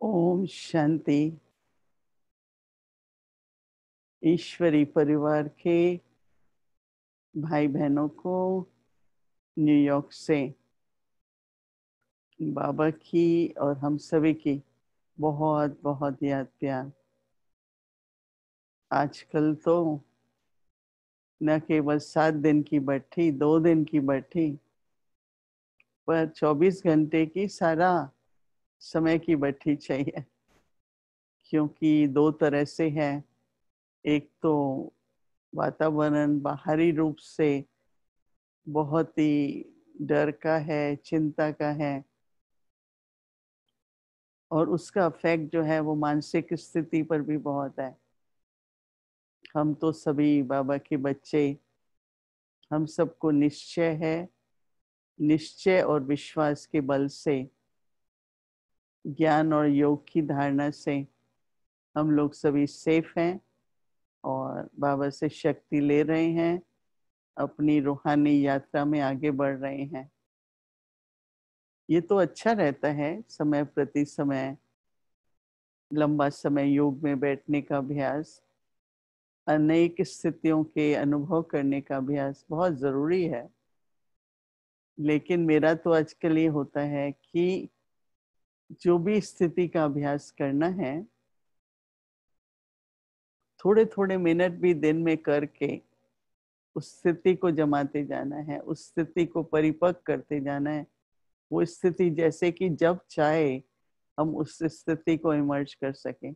ओम शांति। ईश्वरी परिवार के भाई बहनों को न्यूयॉर्क से बाबा की और हम सभी की बहुत बहुत याद प्यार। आजकल तो न केवल 7 दिन की बैठी, 2 दिन की बैठी, पर 24 घंटे की सारा समय की बैठी चाहिए। क्योंकि दो तरह से है। एक तो वातावरण बाहरी रूप से बहुत ही डर का है, चिंता का है, और उसका इफेक्ट जो है वो मानसिक स्थिति पर भी बहुत है। हम तो सभी बाबा के बच्चे, हम सबको निश्चय है, निश्चय और विश्वास के बल से, ज्ञान और योग की धारणा से हम लोग सभी सेफ हैं और बाबा से शक्ति ले रहे हैं, अपनी रूहानी यात्रा में आगे बढ़ रहे हैं। ये तो अच्छा रहता है, समय प्रति समय लंबा समय योग में बैठने का अभ्यास, अनेक स्थितियों के अनुभव करने का अभ्यास बहुत जरूरी है। लेकिन मेरा तो आजकल ये होता है कि जो भी स्थिति का अभ्यास करना है, थोड़े थोड़े मिनट भी दिन में करके उस स्थिति को जमाते जाना है, उस स्थिति को परिपक्व करते जाना है। वो स्थिति जैसे कि जब चाहे हम उस स्थिति को इमर्ज कर सकें।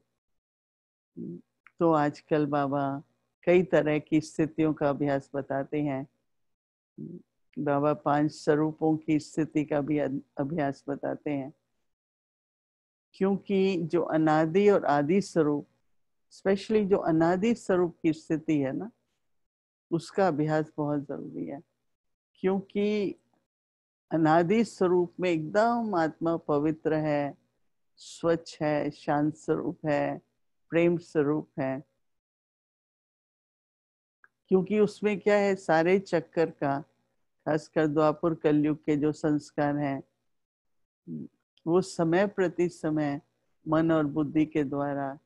तो आजकल बाबा कई तरह की स्थितियों का अभ्यास बताते हैं। बाबा 5 स्वरूपों की स्थिति का भी अभ्यास बताते हैं। क्योंकि जो अनादि और आदि स्वरूप, स्पेशली जो अनादि स्वरूप की स्थिति है ना, उसका अभ्यास बहुत जरूरी है। क्योंकि अनादि स्वरूप में एकदम आत्मा पवित्र है, स्वच्छ है, शांत स्वरूप है, प्रेम स्वरूप है। क्योंकि उसमें क्या है, सारे चक्कर का, खासकर द्वापर कलयुग के जो संस्कार हैं, वो समय प्रति समय मन और बुद्धि के द्वारा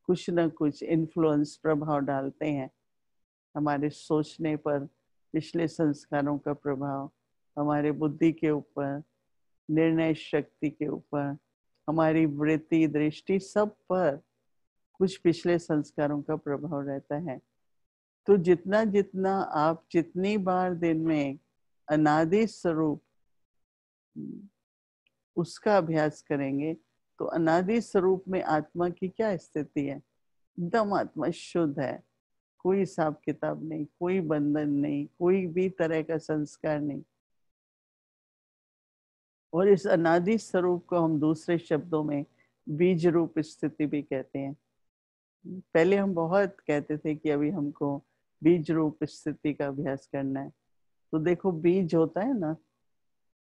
कुछ न कुछ इन्फ्लुएंस, प्रभाव डालते हैं हमारे सोचने पर। पिछले संस्कारों का प्रभाव हमारे बुद्धि के ऊपर, निर्णय शक्ति के ऊपर, हमारी वृत्ति, दृष्टि, सब पर कुछ पिछले संस्कारों का प्रभाव रहता है। तो जितना जितना आप जितनी बार दिन में अनादि स्वरूप उसका अभ्यास करेंगे, तो अनादि स्वरूप में आत्मा की क्या स्थिति है? एकदम आत्मा शुद्ध है, कोई हिसाब किताब नहीं, कोई बंधन नहीं, कोई भी तरह का संस्कार नहीं। और इस अनादि स्वरूप को हम दूसरे शब्दों में बीज रूप स्थिति भी कहते हैं। पहले हम बहुत कहते थे कि अभी हमको बीज रूप स्थिति का अभ्यास करना है। तो देखो, बीज होता है ना,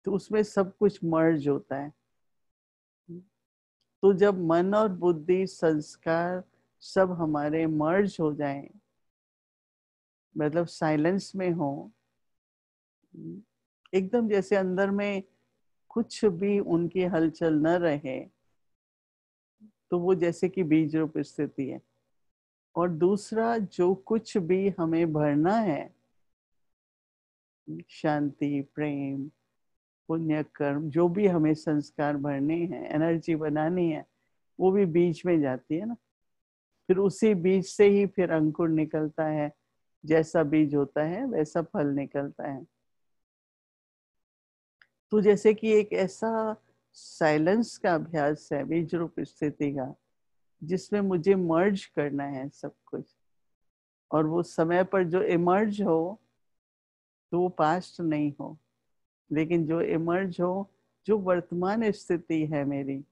तो उसमें सब कुछ मर्ज होता है। तो जब मन और बुद्धि, संस्कार सब हमारे मर्ज हो जाएं, मतलब साइलेंस में हो, एकदम जैसे अंदर में कुछ भी उनकी हलचल न रहे, तो वो जैसे कि बीज रूप स्थिति है। और दूसरा, जो कुछ भी हमें भरना है, शांति, प्रेम, पुण्य कर्म, जो भी हमें संस्कार भरने हैं, एनर्जी बनानी है, वो भी बीज में जाती है ना। फिर उसी बीज से ही फिर अंकुर निकलता है, जैसा बीज होता है वैसा फल निकलता है। तो जैसे कि एक ऐसा साइलेंस का अभ्यास है बीज रूप स्थिति का, जिसमें मुझे मर्ज करना है सब कुछ। और वो समय पर जो इमर्ज हो, तो वो पास्ट नहीं हो, लेकिन जो इमर्ज हो, जो वर्तमान स्थिति है मेरी,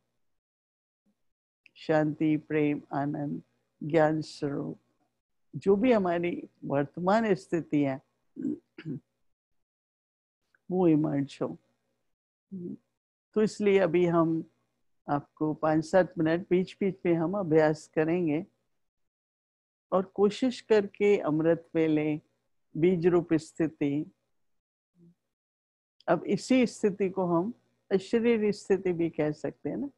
शांति, प्रेम, आनंद, ज्ञान स्वरूप, जो भी हमारी वर्तमान स्थिति है, वो इमर्ज हो। तो इसलिए अभी हम आपको 5-7 मिनट बीच बीच में हम अभ्यास करेंगे, और कोशिश करके अमृत वेले, बीज रूप स्थिति, अब इसी स्थिति को हम अशरीर स्थिति भी कह सकते हैं ना।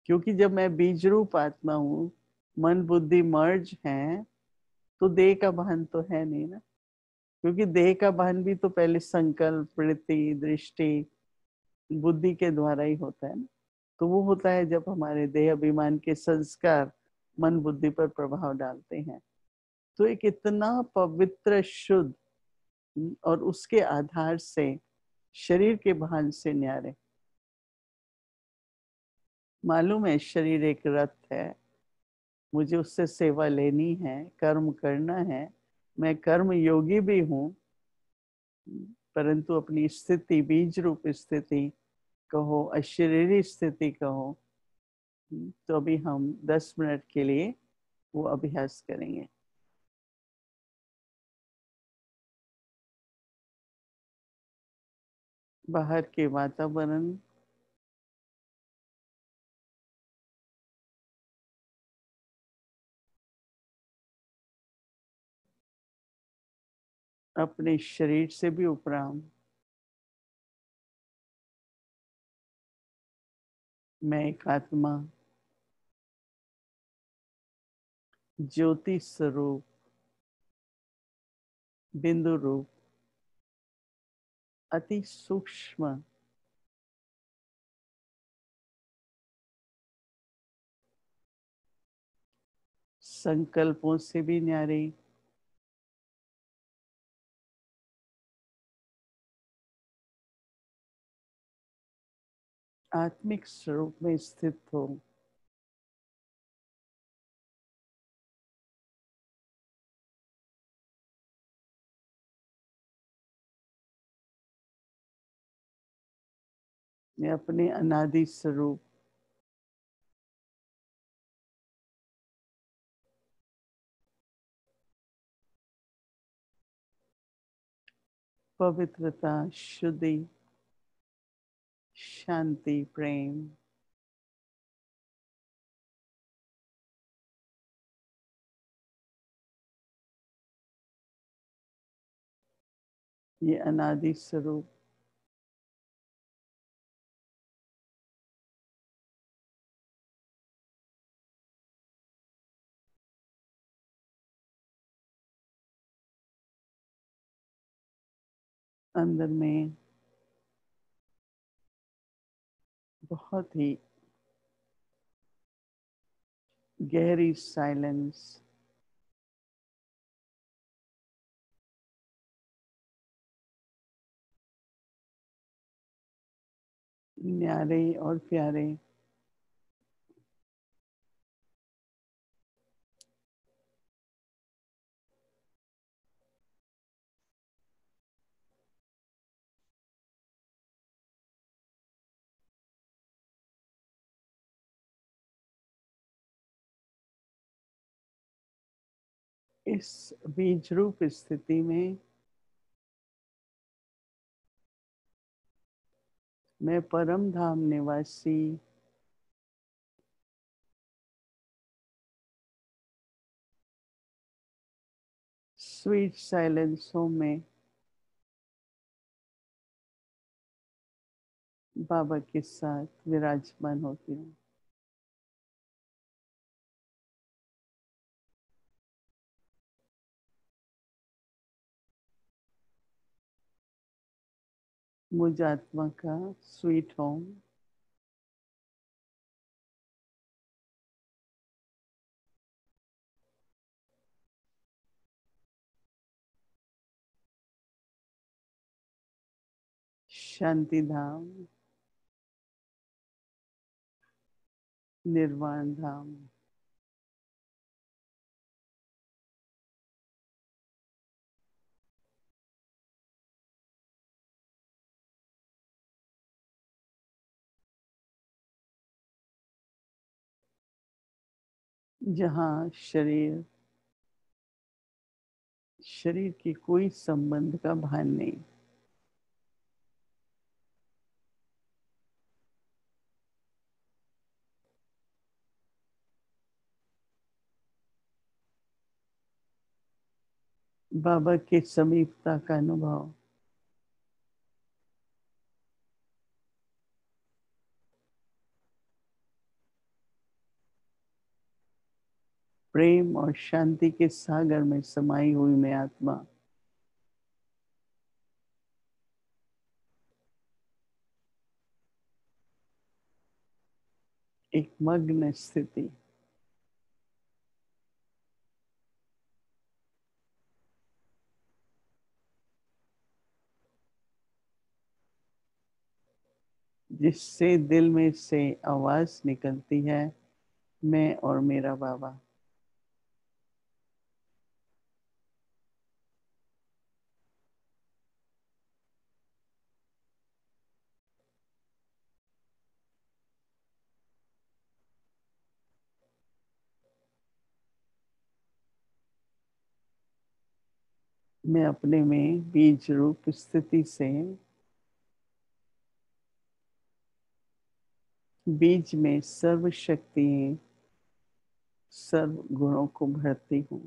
क्योंकि जब मैं बीज रूप आत्मा हूँ, मन बुद्धि मर्ज हैं, तो देह का भान तो है नहीं ना। क्योंकि देह का भान भी तो पहले संकल्प, वृत्ति, दृष्टि, बुद्धि के द्वारा ही होता है ना। तो वो होता है जब हमारे देह अभिमान के संस्कार मन बुद्धि पर प्रभाव डालते हैं। तो एक इतना पवित्र, शुद्ध और उसके आधार से शरीर के भान से न्यारे। मालूम है शरीर एक रथ है, मुझे उससे सेवा लेनी है, कर्म करना है, मैं कर्म योगी भी हूँ, परंतु अपनी स्थिति, बीज रूप स्थिति कहो, अशरीरी स्थिति कहो, तो अभी हम 10 मिनट के लिए वो अभ्यास करेंगे। बाहर के वातावरण, अपने शरीर से भी उपराम, मैं एक आत्मा, ज्योति स्वरूप, बिंदु रूप, अति सूक्ष्म, संकल्पों से भी न्यारी, आत्मिक स्वरूप में स्थित हो। मैं अपने अनादि स्वरूप, पवित्रता, शुद्धि, शांति, प्रेम, ये अनादि स्वरूप अंदर में बहुत ही गहरी साइलेंस, न्यारे और प्यारे, इस बीज रूप स्थिति में मैं परम धाम निवासी, स्वीट साइलेंसों में बाबा के साथ विराजमान होती हूँ। मुझ आत्मा का स्वीट होम, शांति धाम, निर्वाण धाम, जहाँ शरीर की कोई संबंध का भान नहीं। बाबा के समीपता का अनुभव, प्रेम और शांति के सागर में समाई हुई मैं आत्मा एक मग्न स्थिति, जिससे दिल में से आवाज निकलती है, मैं और मेरा बाबा। मैं अपने में बीज रूप स्थिति से बीज में सर्व शक्ति, सर्व गुणों को भरती हूँ।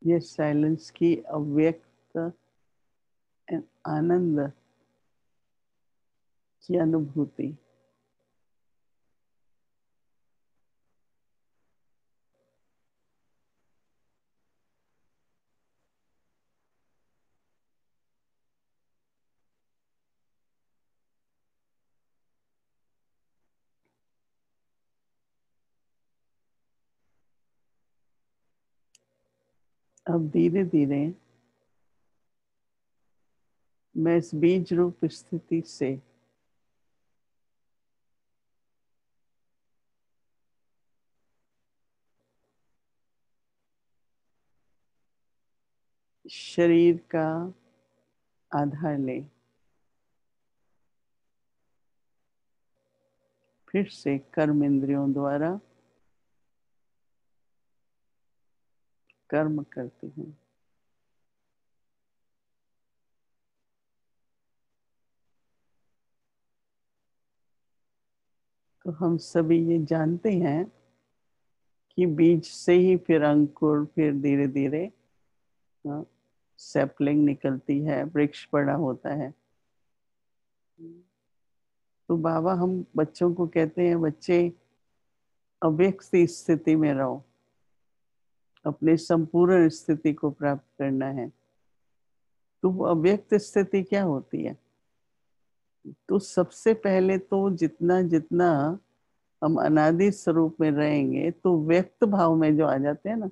ये साइलेंस की अव्यक्त आनंद की अनुभूति, अब धीरे धीरे मैं इस बीज रूप स्थिति से शरीर का आधार ले फिर से कर्म इंद्रियों द्वारा कर्म करती हूँ। तो हम सभी ये जानते हैं कि बीज से ही फिर अंकुर, फिर धीरे धीरे सैपलिंग निकलती है, वृक्ष बड़ा होता है। तो बाबा हम बच्चों को कहते हैं, बच्चे अव्यक्त स्थिति में रहो, अपने संपूर्ण स्थिति को प्राप्त करना है। तो वो अव्यक्त स्थिति क्या होती है? तो सबसे पहले तो जितना जितना हम अनादि स्वरूप में रहेंगे तो व्यक्त भाव में जो आ जाते हैं ना,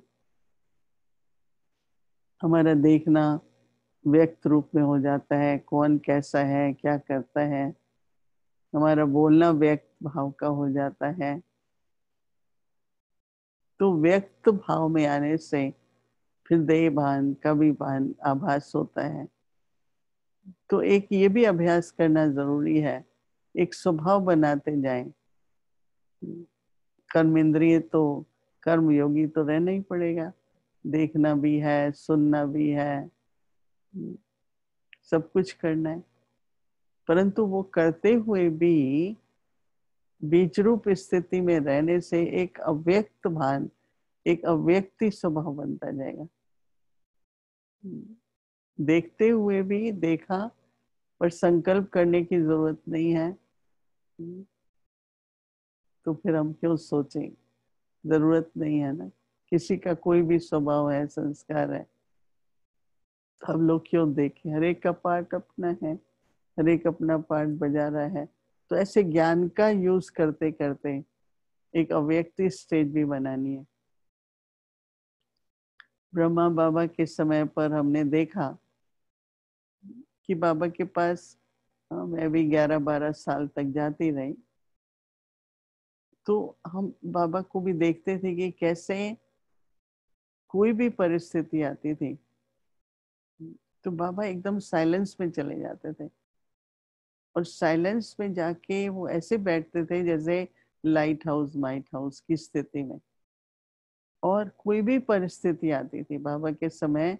हमारा देखना व्यक्त रूप में हो जाता है, कौन कैसा है, क्या करता है, हमारा बोलना व्यक्त भाव का हो जाता है। तो व्यक्त भाव में आने से फिर देह भान का भी भान आभास होता है। तो एक ये भी अभ्यास करना जरूरी है, एक स्वभाव बनाते जाएं। कर्म इंद्रिय तो कर्म योगी तो रहना ही पड़ेगा, देखना भी है, सुनना भी है, सब कुछ करना है। परंतु वो करते हुए भी बीज रूप स्थिति में रहने से एक अव्यक्त भान, एक अव्यक्ति स्वभाव बनता जाएगा। देखते हुए भी देखा, पर संकल्प करने की जरूरत नहीं है। तो फिर हम क्यों सोचें, जरूरत नहीं है ना। किसी का कोई भी स्वभाव है, संस्कार है, हम लोग क्यों देखें? हर एक का पार्ट अपना है, हर एक अपना पार्ट बजा रहा है। तो ऐसे ज्ञान का यूज करते करते एक अव्यक्ति स्टेज भी बनानी है। ब्रह्मा बाबा के समय पर हमने देखा कि बाबा के पास मैं भी 11-12 साल तक जाती रही। तो हम बाबा को भी देखते थे कि कैसे कोई भी परिस्थिति आती थी तो बाबा एकदम साइलेंस में चले जाते थे, और साइलेंस में जाके वो ऐसे बैठते थे जैसे लाइट हाउस माइट हाउस की स्थिति में। और कोई भी परिस्थिति आती थी बाबा के समय,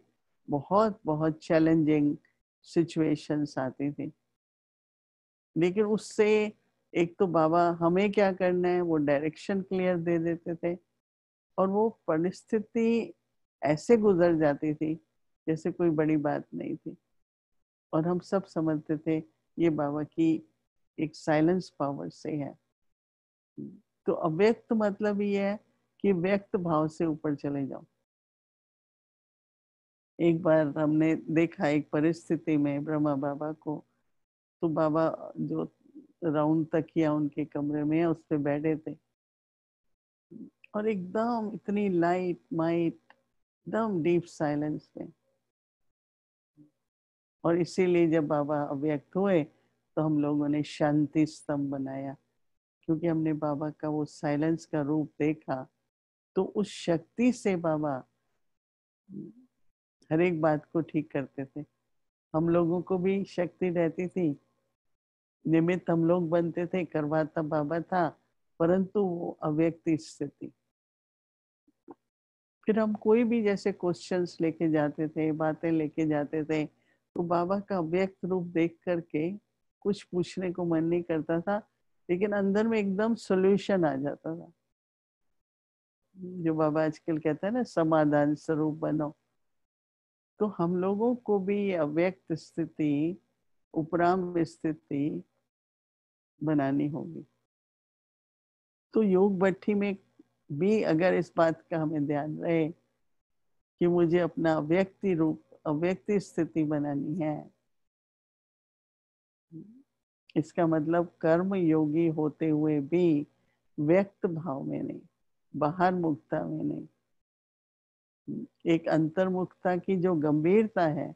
बहुत बहुत चैलेंजिंग सिचुएशंस आती थी, लेकिन उससे एक तो बाबा हमें क्या करना है वो डायरेक्शन क्लियर दे देते थे, और वो परिस्थिति ऐसे गुजर जाती थी जैसे कोई बड़ी बात नहीं थी। और हम सब समझते थे ये बाबा की एक साइलेंस पावर से है। तो अव्यक्त मतलब ये है कि व्यक्त भाव से ऊपर चले जाओ। एक बार हमने देखा एक परिस्थिति में ब्रह्मा बाबा को, तो बाबा जो राउंड तकिया उनके कमरे में है उस पे बैठे थे, और एकदम इतनी लाइट माइट, एकदम डीप साइलेंस में। और इसीलिए जब बाबा अव्यक्त हुए तो हम लोगों ने शांति स्तंभ बनाया, क्योंकि हमने बाबा का वो साइलेंस का रूप देखा। तो उस शक्ति से बाबा हर एक बात को ठीक करते थे। हम लोगों को भी शक्ति रहती थी, निमित्त हम लोग बनते थे, करवाता बाबा था, परंतु वो अव्यक्त स्थिति। फिर हम कोई भी जैसे क्वेश्चंस लेके जाते थे, बातें लेके जाते थे, तो बाबा का अव्यक्त रूप देख करके कुछ पूछने को मन नहीं करता था, लेकिन अंदर में एकदम सॉल्यूशन आ जाता था। जो बाबा आजकल कहता है ना, समाधान स्वरूप बनो। तो हम लोगों को भी ये अव्यक्त स्थिति, उपराम स्थिति बनानी होगी। तो योग भट्ठी में भी अगर इस बात का हमें ध्यान रहे कि मुझे अपना अव्यक्ति रूप, अव्यक्ति स्थिति बनानी है, इसका मतलब कर्म योगी होते हुए भी व्यक्त भाव में नहीं, बाहर मुक्ता में नहीं, एक अंतर्मुखता की जो गंभीरता है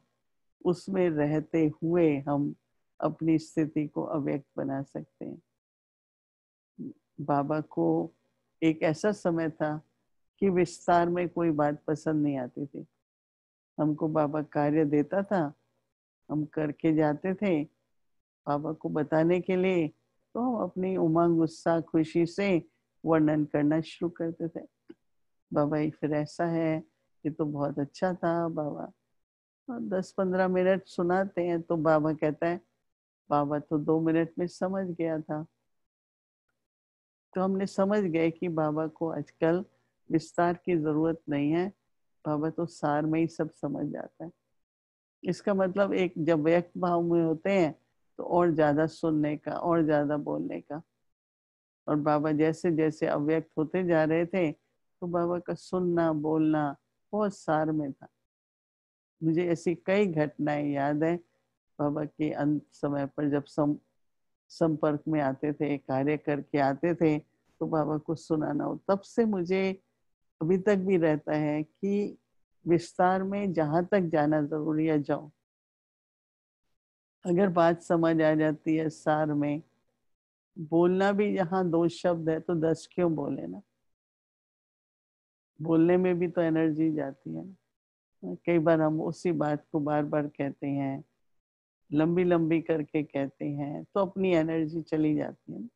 उसमें रहते हुए हम अपनी स्थिति को अव्यक्त बना सकते हैं। बाबा को एक ऐसा समय था कि विस्तार में कोई बात पसंद नहीं आती थी। हमको बाबा कार्य देता था, हम करके जाते थे बाबा को बताने के लिए, तो हम अपनी उमंग उत्साह खुशी से वर्णन करना शुरू करते थे। बाबा ये फिर ऐसा है, ये तो बहुत अच्छा था बाबा। और 10-15 मिनट सुनाते हैं तो बाबा कहता है, बाबा तो 2 मिनट में समझ गया था। तो हमने समझ गए कि बाबा को आजकल विस्तार की जरूरत नहीं है, बाबा तो सार में ही सब समझ जाता है। इसका मतलब एक जब व्यक्त भाव में होते हैं तो और ज्यादा सुनने का, और ज्यादा बोलने का। और बाबा जैसे जैसे अव्यक्त होते जा रहे थे तो बाबा का सुनना बोलना बहुत सार में था। मुझे ऐसी कई घटनाएं याद है। बाबा के अंत समय पर जब संपर्क में आते थे, कार्य करके आते थे, तो बाबा को सुनाना हो, तब से मुझे अभी तक भी रहता है कि विस्तार में जहां तक जाना जरूरी है जाओ। अगर बात समझ आ जाती है सार में, बोलना भी जहाँ 2 शब्द है तो 10 क्यों बोले ना। बोलने में भी तो एनर्जी जाती है ना। कई बार हम उसी बात को बार बार कहते हैं, लंबी लंबी करके कहते हैं, तो अपनी एनर्जी चली जाती है ना।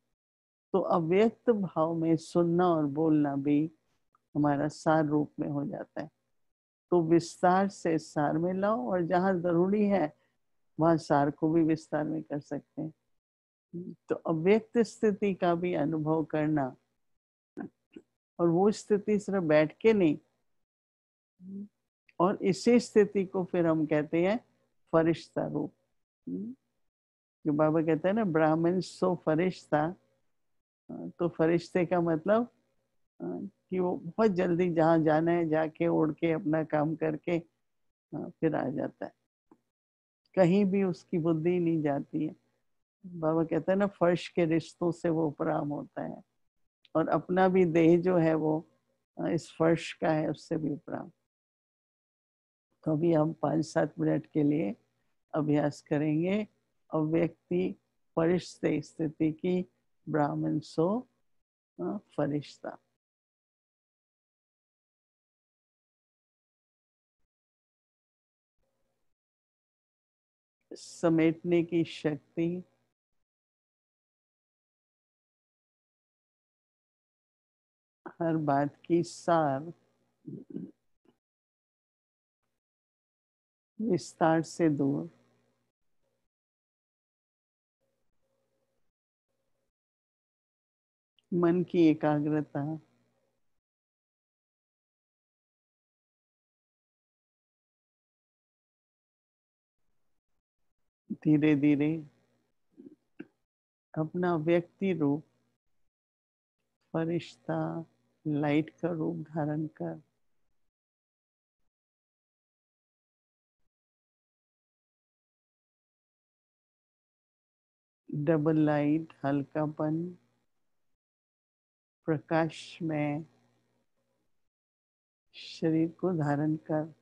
तो अव्यक्त भाव में सुनना और बोलना भी हमारा सार रूप में हो जाता है। तो विस्तार से सार में लाओ, और जहाँ जरूरी है वहां सार को भी विस्तार में कर सकते हैं। तो अव्यक्त स्थिति का भी अनुभव करना, और वो स्थिति सिर्फ बैठ के नहीं, और इसी स्थिति को फिर हम कहते हैं फरिश्ता रूप। जो बाबा कहते हैं ना, ब्राह्मण सो फरिश्ता। तो फरिश्ते का मतलब कि वो बहुत जल्दी जहाँ जाना है जाके उड़ के अपना काम करके फिर आ जाता है, कहीं भी उसकी बुद्धि नहीं जाती है। बाबा कहते हैं ना, फर्श के रिश्तों से वो उपराम होता है, और अपना भी देह जो है वो इस फर्श का है, उससे भी उपराम। तो अभी हम 5-7 मिनट के लिए अभ्यास करेंगे अव्यक्ति फरिश्ते स्थिति की, ब्राह्मण सो फरिश्ता। समेटने की शक्ति, हर बात की सार, विस्तार से दूर, मन की एकाग्रता, धीरे धीरे अपना व्यक्ति रूप, फरिश्ता, लाइट का रूप धारण कर डबल लाइट, हल्कापन, प्रकाश में शरीर को धारण कर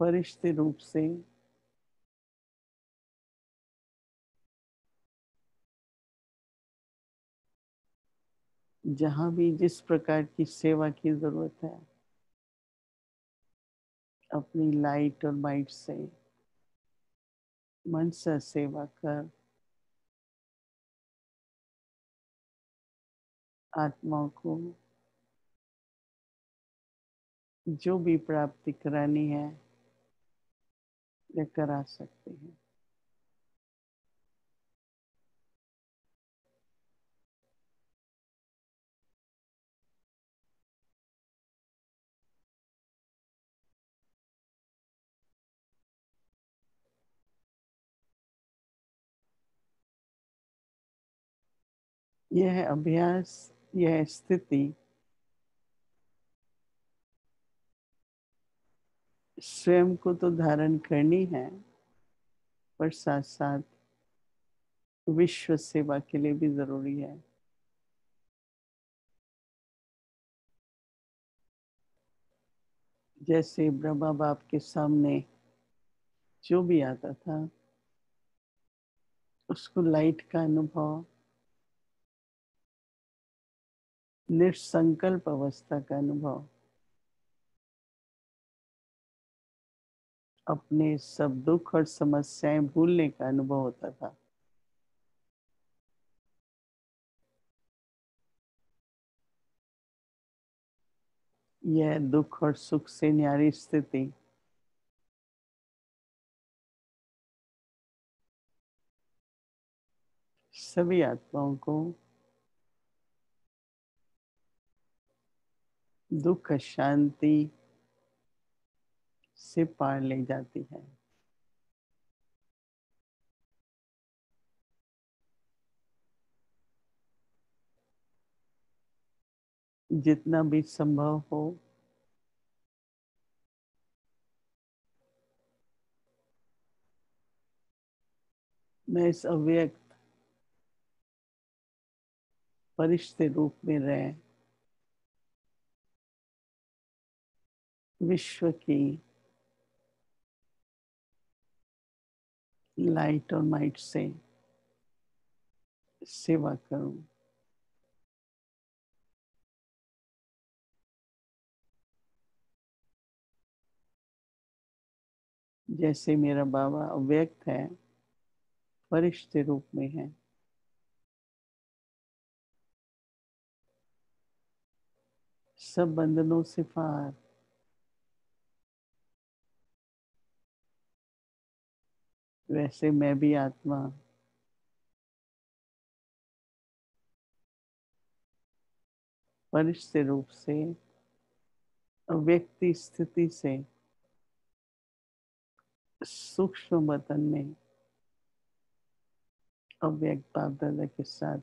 फरिश्ते रूप से जहां भी जिस प्रकार की सेवा की जरूरत है अपनी लाइट और माइट से मन से सेवा कर। आत्माओं को जो भी प्राप्ति करानी है वे करा सकते हैं। यह अभ्यास, यह स्थिति स्वयं को तो धारण करनी है, पर साथ साथ विश्व सेवा के लिए भी जरूरी है। जैसे ब्रह्मा बाप के सामने जो भी आता था उसको लाइट का अनुभव, निसंकल्प अवस्था का अनुभव, अपने सब दुख और समस्याएं भूलने का अनुभव होता था। यह दुख और सुख से न्यारी स्थिति सभी आत्माओं को दुख शांति से पार ले जाती है। जितना भी संभव हो मैं इस अव्यक्त फरिश्ते रूप में रह विश्व की लाइट और माइट से सेवा करूं। जैसे मेरा बाबा अव्यक्त है, फरिश्ते रूप में है, सब बंधनों से पार, वैसे मैं भी आत्मा फरिश्ते रूप से अव्यक्ति स्थिति से सूक्ष्म बतन में अव्यक्त बाप दादा के साथ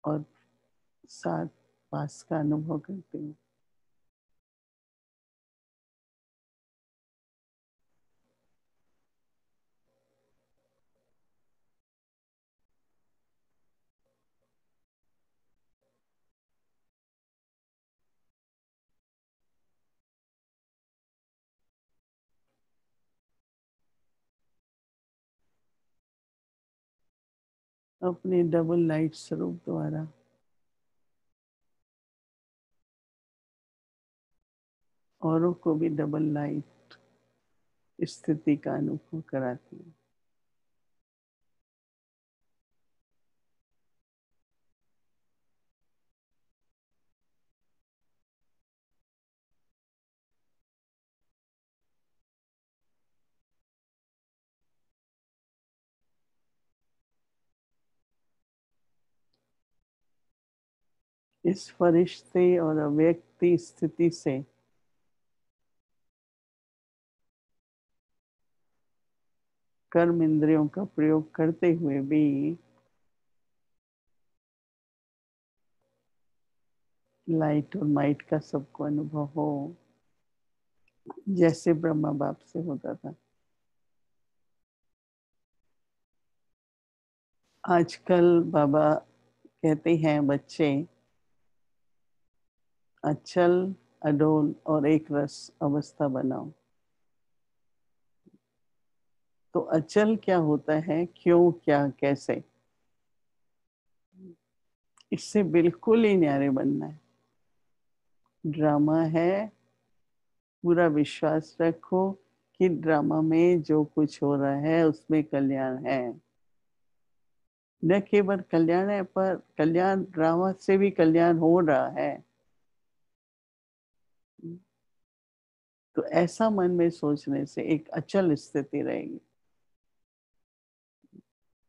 और साथ पास का अनुभव करती हूँ। अपने डबल लाइट स्वरूप द्वारा औरों को भी डबल लाइट स्थिति का अनुभव कराती हूँ। इस फरिश्ते और अव्यक्ति स्थिति से कर्म इंद्रियों का प्रयोग करते हुए भी लाइट और माइट का सबको अनुभव हो, जैसे ब्रह्मा बाप से होता था। आजकल बाबा कहते हैं बच्चे अचल, अडोल और एक रस अवस्था बनाओ। तो अचल क्या होता है, क्यों, क्या, कैसे, इससे बिल्कुल ही न्यारे बनना है। ड्रामा है, पूरा विश्वास रखो कि ड्रामा में जो कुछ हो रहा है उसमें कल्याण है। न केवल कल्याण है, पर कल्याण ड्रामा से भी कल्याण हो रहा है। तो ऐसा मन में सोचने से एक अचल स्थिति रहेगी।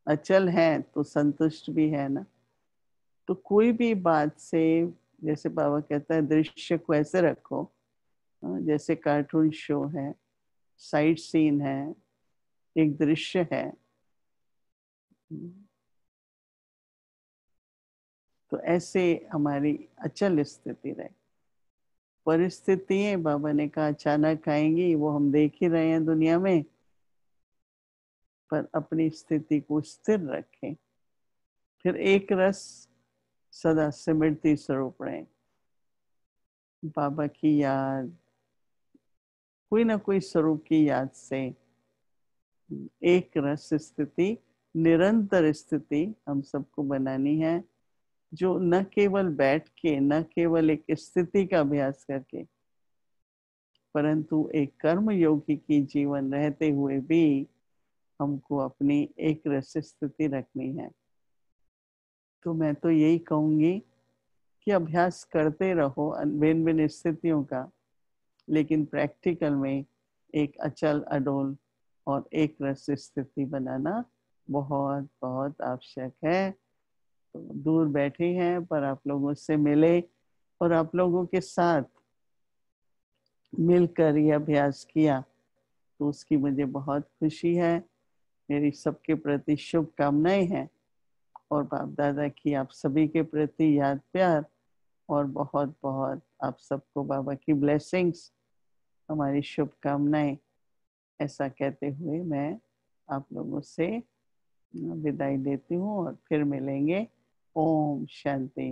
अचल है तो संतुष्ट भी है ना। तो कोई भी बात से, जैसे बाबा कहता है दृश्य को ऐसे रखो, जैसे कार्टून शो है, साइड सीन है, एक दृश्य है। तो ऐसे हमारी अचल स्थिति रहे। परिस्थितियां बाबा ने कहा अचानक आएंगी, वो हम देख ही रहे हैं दुनिया में, पर अपनी स्थिति को स्थिर रखें। फिर एक रस सदा सिमरती स्वरूप रहे। बाबा की याद, कोई ना कोई स्वरूप की याद से एक रस स्थिति, निरंतर स्थिति हम सबको बनानी है, जो न केवल बैठ के, न केवल एक स्थिति का अभ्यास करके, परंतु एक कर्म योगी की जीवन रहते हुए भी हमको अपनी एक रस स्थिति रखनी है। तो मैं तो यही कहूंगी कि अभ्यास करते रहो भिन्न भिन्न स्थितियों का, लेकिन प्रैक्टिकल में एक अचल, अडोल और एक रस स्थिति बनाना बहुत बहुत आवश्यक है। तो दूर बैठे हैं पर आप लोगों से मिले और आप लोगों के साथ मिलकर ये अभ्यास किया, तो उसकी मुझे बहुत खुशी है। मेरी सबके प्रति शुभकामनाएं हैं और बाप दादा की आप सभी के प्रति याद प्यार और बहुत बहुत आप सबको बाबा की ब्लेसिंग्स, हमारी शुभकामनाएं। ऐसा कहते हुए मैं आप लोगों से विदाई लेती हूँ और फिर मिलेंगे। ओम शांति।